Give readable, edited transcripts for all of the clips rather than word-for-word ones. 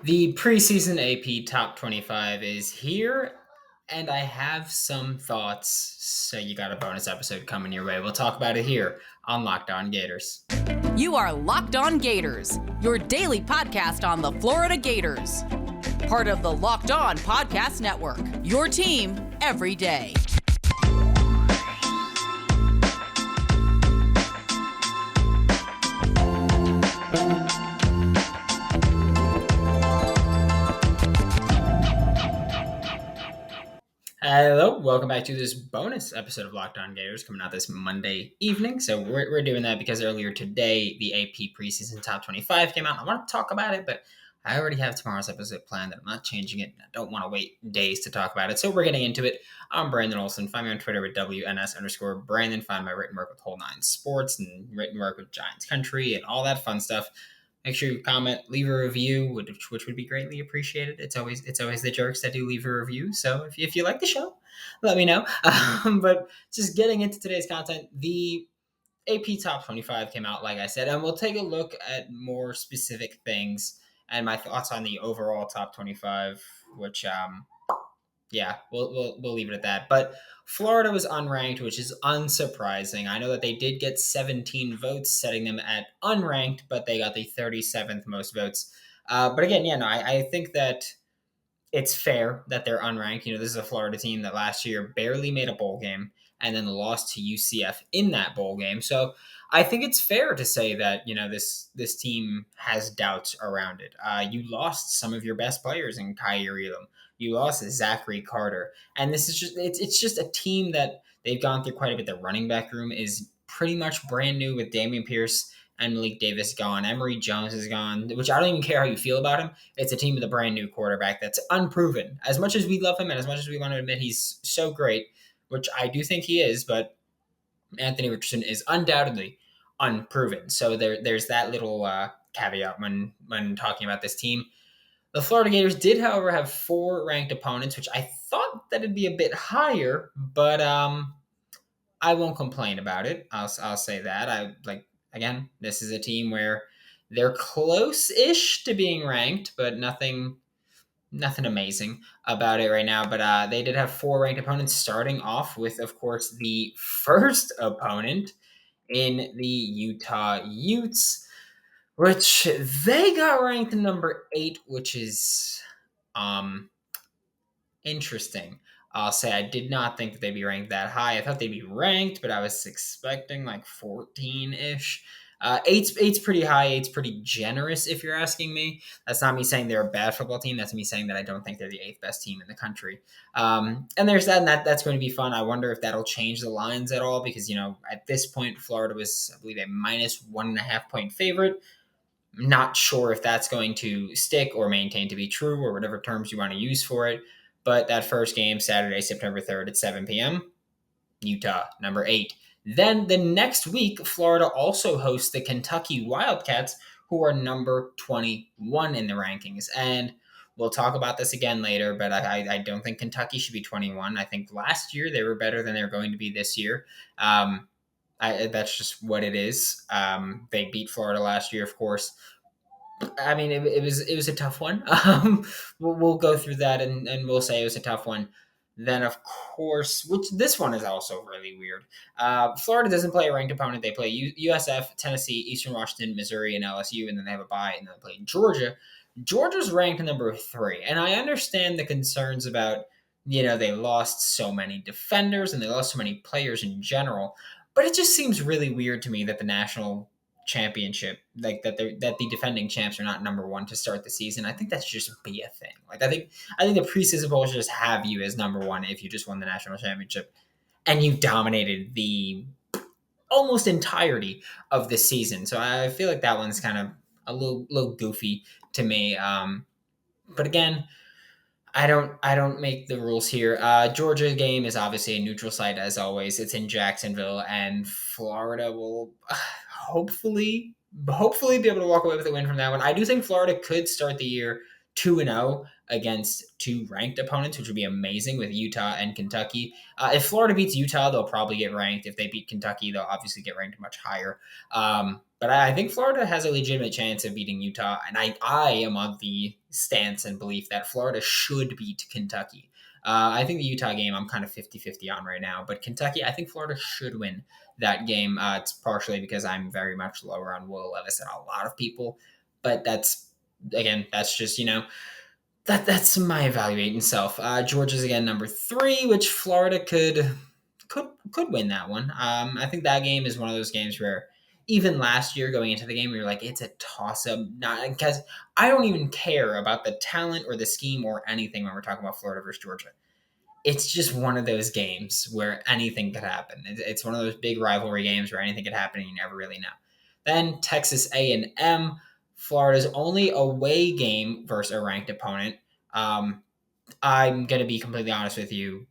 The preseason AP Top 25 is here, and I have some thoughts. So you got a bonus episode coming your way. We'll talk about it here on Locked On Gators. You are Locked On Gators, your daily podcast on the Florida Gators. Part of the Locked On Podcast Network, your team every day. Hello, welcome back to this bonus episode of Locked On Gators coming out this Monday evening. So we're doing that because earlier today, the AP preseason top 25 came out. I want to talk about it, but I already have tomorrow's episode planned and I'm not changing it. I don't want to wait days to talk about it. So we're getting into it. I'm Brandon Olson. Find me on Twitter with WNS_Brandon. Find my written work with Whole Nine Sports and written work with Giants Country and all that fun stuff. Make sure you comment, leave a review, which would be greatly appreciated. It's always the jerks that do leave a review. So if you like the show, let me know. But just getting into today's content, the AP Top 25 came out, like I said, and we'll take a look at more specific things and my thoughts on the overall Top 25, which we'll leave it at that. But Florida was unranked, which is unsurprising. I know that they did get 17 votes, setting them at unranked, but they got the 37th most votes. But again, I think that it's fair that they're unranked. This is a Florida team that last year barely made a bowl game and then lost to UCF in that bowl game. So I think it's fair to say that, this team has doubts around it. You lost some of your best players in Kyrie Elam. You lost Zachary Carter. And this is it's just a team that they've gone through quite a bit. The running back room is pretty much brand new with Dameon Pierce and Malik Davis gone. Emory Jones is gone, which I don't even care how you feel about him. It's a team with a brand new quarterback that's unproven. As much as we love him and as much as we want to admit he's so great, which I do think he is, but Anthony Richardson is undoubtedly unproven. So there's that little caveat when talking about this team. The Florida Gators did, however, have 4 ranked opponents, which I thought that it'd be a bit higher, but I won't complain about it. I'll say that. Again, this is a team where they're close-ish to being ranked, but nothing amazing about it right now. But they did have 4 ranked opponents, starting off with, of course, the first opponent in the Utah Utes, which they got ranked number 8, which is interesting. I'll say I did not think that they'd be ranked that high. I thought they'd be ranked, but I was expecting like 14-ish. Eight's pretty high. Eight's pretty generous, if you're asking me. That's not me saying they're a bad football team. That's me saying that I don't think they're the 8th best team in the country. And there's that, and that's going to be fun. I wonder if that'll change the lines at all because, at this point, Florida was, I believe, a minus 1.5 point favorite. Not sure if that's going to stick or maintain to be true or whatever terms you want to use for it. But that first game, Saturday, September 3rd at 7 p.m., Utah, number 8. Then the next week, Florida also hosts the Kentucky Wildcats, who are number 21 in the rankings. And we'll talk about this again later, but I don't think Kentucky should be 21. I think last year they were better than they're going to be this year. That's just what it is. They beat Florida last year, of course. I mean, it was a tough one. We'll go through that and we'll say it was a tough one. Then, of course, which this one is also really weird. Florida doesn't play a ranked opponent. They play USF, Tennessee, Eastern Washington, Missouri, and LSU, and then they have a bye, and then they play Georgia. Georgia's ranked number 3, and I understand the concerns about, they lost so many defenders and they lost so many players in general, but it just seems really weird to me that the national championship, like that the defending champs are not number 1 to start the season. I think that should just be a thing. Like I think the preseason bowl should just have you as number 1 if you just won the national championship and you dominated the almost entirety of the season. So I feel like that one's kind of a little goofy to me. But again, I don't make the rules here. Georgia game is obviously a neutral site as always. It's in Jacksonville, and Florida will hopefully be able to walk away with a win from that one. I do think Florida could start the year 2-0 against 2 ranked opponents, which would be amazing with Utah and Kentucky. If Florida beats Utah, they'll probably get ranked. If they beat Kentucky, they'll obviously get ranked much higher. But I think Florida has a legitimate chance of beating Utah, and I am on the stance and belief that Florida should beat Kentucky. I think the Utah game I'm kind of 50-50 on right now, but Kentucky, I think Florida should win that game. It's partially because I'm very much lower on Will Levis than a lot of people, but that's just, that's my evaluating self. Georgia's again number 3, which Florida could win that one. I think that game is one of those games where even last year going into the game, we were like, it's a toss up. Not because I don't even care about the talent or the scheme or anything when we're talking about Florida versus Georgia. It's just one of those games where anything could happen. It's one of those big rivalry games where anything could happen and you never really know. Then Texas A&M, Florida's only away game versus a ranked opponent. I'm going to be completely honest with you.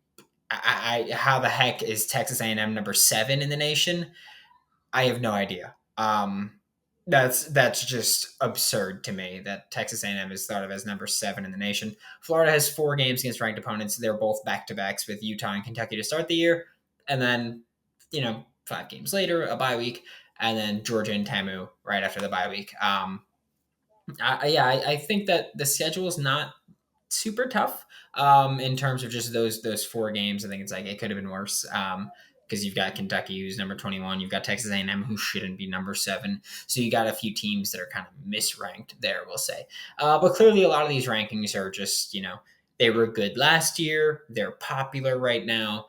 How the heck is Texas A&M number 7 in the nation? I have no idea. That's just absurd to me that Texas A&M is thought of as number 7 in the nation. Florida has 4 games against ranked opponents. They're both back-to-backs with Utah and Kentucky to start the year, and then 5 games later, a bye week, and then Georgia and TAMU right after the bye week. I think that the schedule is not super tough in terms of just those 4 games. I think it's like it could have been worse. Because you've got Kentucky, who's number 21. You've got Texas A&M, who shouldn't be number 7. So you got a few teams that are kind of misranked there, we'll say. But clearly a lot of these rankings are just, they were good last year. They're popular right now.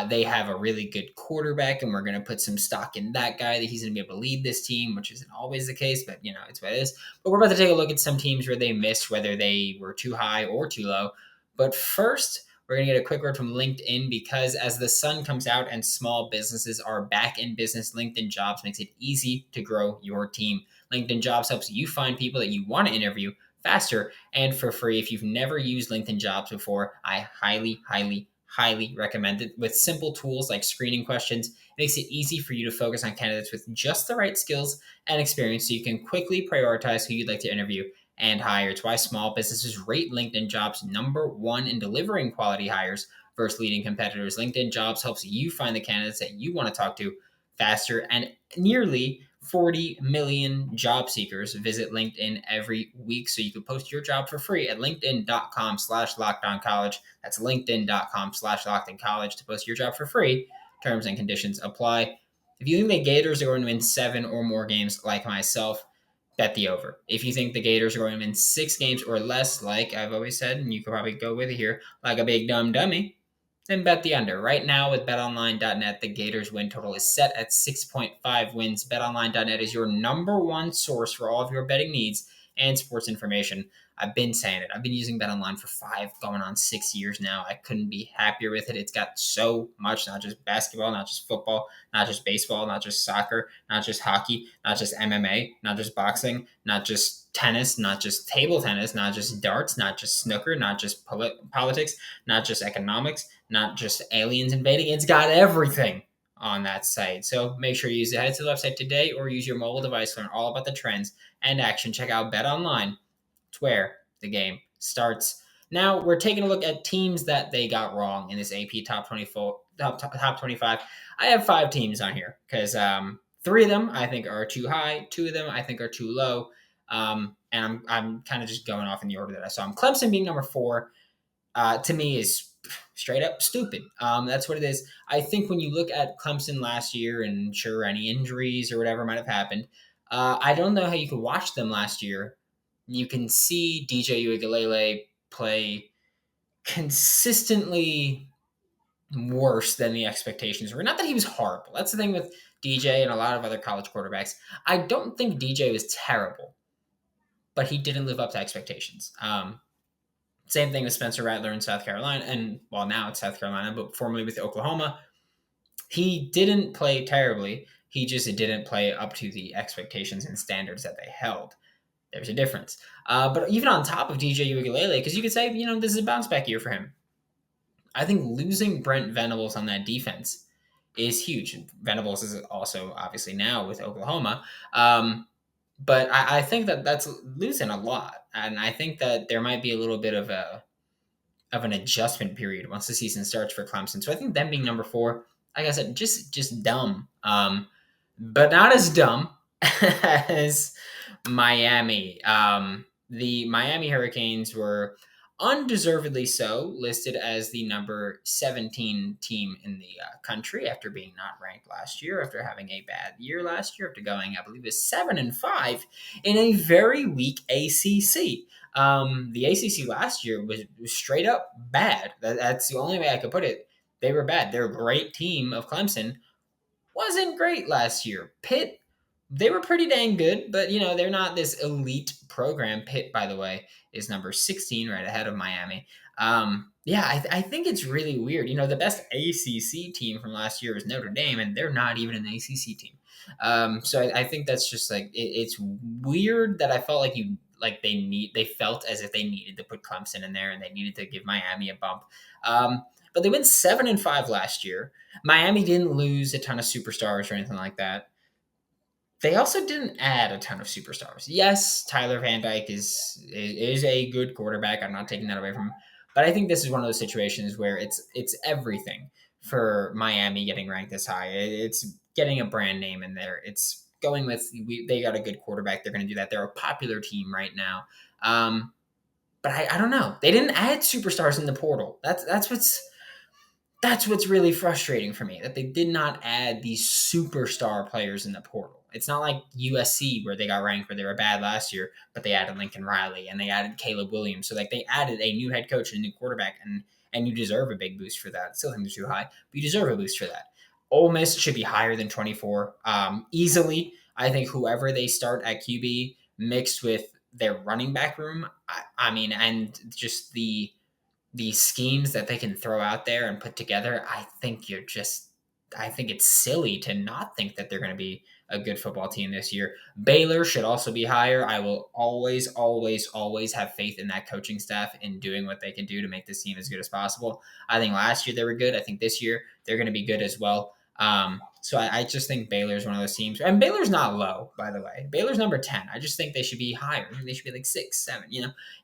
They have a really good quarterback, and we're going to put some stock in that guy, that he's going to be able to lead this team, which isn't always the case, but, it's what it is. But we're about to take a look at some teams where they missed, whether they were too high or too low. But first, we're going to get a quick word from LinkedIn, because as the sun comes out and small businesses are back in business, LinkedIn Jobs makes it easy to grow your team. LinkedIn Jobs helps you find people that you want to interview faster and for free. If you've never used LinkedIn Jobs before, I highly, highly, highly recommend it. With simple tools like screening questions, it makes it easy for you to focus on candidates with just the right skills and experience, so you can quickly prioritize who you'd like to interview and hire. It's why small businesses rate LinkedIn Jobs number 1 in delivering quality hires versus leading competitors. LinkedIn Jobs helps you find the candidates that you want to talk to faster, and nearly 40 million job seekers visit LinkedIn every week. So you can post your job for free at linkedin.com/lockedoncollege. That's linkedin.com/lockedoncollege to post your job for free. Terms and conditions apply. If you think the Gators are going to win 7 or more games like myself, bet the over. If you think the Gators are going to win 6 games or less, like I've always said, and you could probably go with it here, like a big dumb dummy, then bet the under. Right now with betonline.net, the Gators win total is set at 6.5 wins. Betonline.net is your number 1 source for all of your betting needs and sports information. I've been saying it. I've been using BetOnline for 5, going on 6 years now. I couldn't be happier with it. It's got so much, not just basketball, not just football, not just baseball, not just soccer, not just hockey, not just MMA, not just boxing, not just tennis, not just table tennis, not just darts, not just snooker, not just politics, not just economics, not just aliens invading. It's got everything on that site. So make sure you use it. Head to the website today or use your mobile device to learn all about the trends and action. Check out BetOnline. It's where the game starts. Now we're taking a look at teams that they got wrong in this AP top 24, top 25. I have 5 teams on here because 3 of them I think are too high, 2 of them I think are too low, and I'm kind of just going off in the order that I saw them. Clemson being number 4 to me is straight up stupid. That's what it is. I think when you look at Clemson last year, and sure, any injuries or whatever might have happened, I don't know how you could watch them last year. You can see DJ Uiagalelei play consistently worse than the expectations were. Not that he was horrible. That's the thing with DJ and a lot of other college quarterbacks. I don't think DJ was terrible, but he didn't live up to expectations. Same thing with Spencer Rattler in South Carolina, and well, now it's South Carolina, but formerly with Oklahoma. He didn't play terribly. He just didn't play up to the expectations and standards that they held. There's a difference. But even on top of DJ Uiagalelei, because you could say, this is a bounce back year for him. I think losing Brent Venables on that defense is huge. Venables is also obviously now with Oklahoma. But I think that that's losing a lot. And I think that there might be a little bit of an adjustment period once the season starts for Clemson. So I think them being number 4, like I said, just dumb. But not as dumb as Miami. The Miami Hurricanes were undeservedly so listed as the number 17 team in the country after being not ranked last year, after having a bad year last year, after going, I believe, is 7-5 in a very weak ACC. The ACC last year was straight up bad. That's the only way I could put it. They were bad. They're a great team of Clemson wasn't great last year. Pitt, they were pretty dang good, but they're not this elite program. Pitt, by the way, is number 16, right ahead of Miami. Yeah, I think it's really weird. The best ACC team from last year was Notre Dame, and they're not even an ACC team. So I think that's just like it's weird that I felt they felt as if they needed to put Clemson in there and they needed to give Miami a bump. But they went 7-5 last year. Miami didn't lose a ton of superstars or anything like that. They also didn't add a ton of superstars. Yes, Tyler Van Dyke is a good quarterback. I'm not taking that away from him. But I think this is one of those situations where it's everything for Miami getting ranked this high. It's getting a brand name in there. It's going with they got a good quarterback. They're going to do that. They're a popular team right now. But I don't know. They didn't add superstars in the portal. That's what's really frustrating for me, that they did not add these superstar players in the portal. It's not like USC where they got ranked where they were bad last year, but they added Lincoln Riley and they added Caleb Williams. So they added a new head coach and a new quarterback, and you deserve a big boost for that. Still think they're too high, but you deserve a boost for that. Ole Miss should be higher than 24 easily. I think whoever they start at QB mixed with their running back room, I mean, and just the schemes that they can throw out there and put together, I think it's silly to not think that they're going to be a good football team this year. Baylor should also be higher. I will always, always, always have faith in that coaching staff in doing what they can do to make this team as good as possible. I think last year they were good. I think this year they're going to be good as well. So I just think Baylor's one of those teams. And Baylor's not low, by the way. Baylor's number 10. I just think they should be higher. They should be like 6, 7,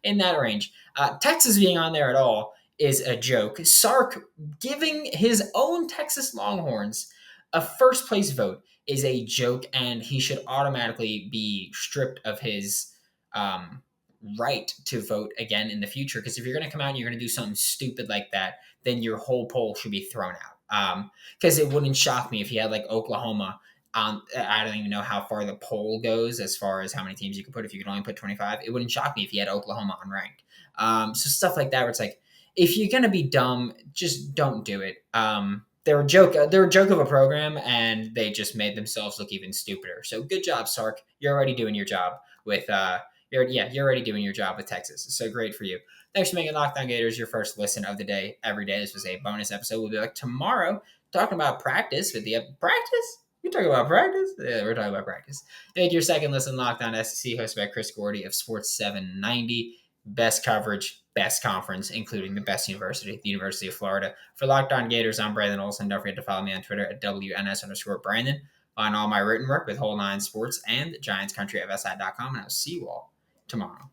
in that range. Texas being on there at all is a joke. Sark giving his own Texas Longhorns a first place vote is a joke, and he should automatically be stripped of his right to vote again in the future. Because if you're going to come out and you're going to do something stupid like that, then your whole poll should be thrown out. Because it wouldn't shock me if you had like Oklahoma. I don't even know how far the poll goes as far as how many teams you could put. If you could only put 25, it wouldn't shock me if you had Oklahoma unranked. So stuff like that, where it's like, if you're gonna be dumb, just don't do it. They're a joke. They're a joke of a program, and they just made themselves look even stupider. So good job, Sark. You're already doing your job with. You're already doing your job with Texas. So great for you. Thanks for making Locked On Gators your first listen of the day every day. This was a bonus episode. We'll be back tomorrow talking about practice with the practice. You talking about practice? Yeah, we're talking about practice. Make your second listen Locked On SEC, hosted by Chris Gordy of Sports 790. Best coverage, best conference, including the best university, the University of Florida. For Locked On Gators, I'm Brandon Olson. Don't forget to follow me on Twitter at WNS_Brandon. Find all my written work with Whole Nine Sports and GiantsCountryFSI.com, and I'll see you all tomorrow.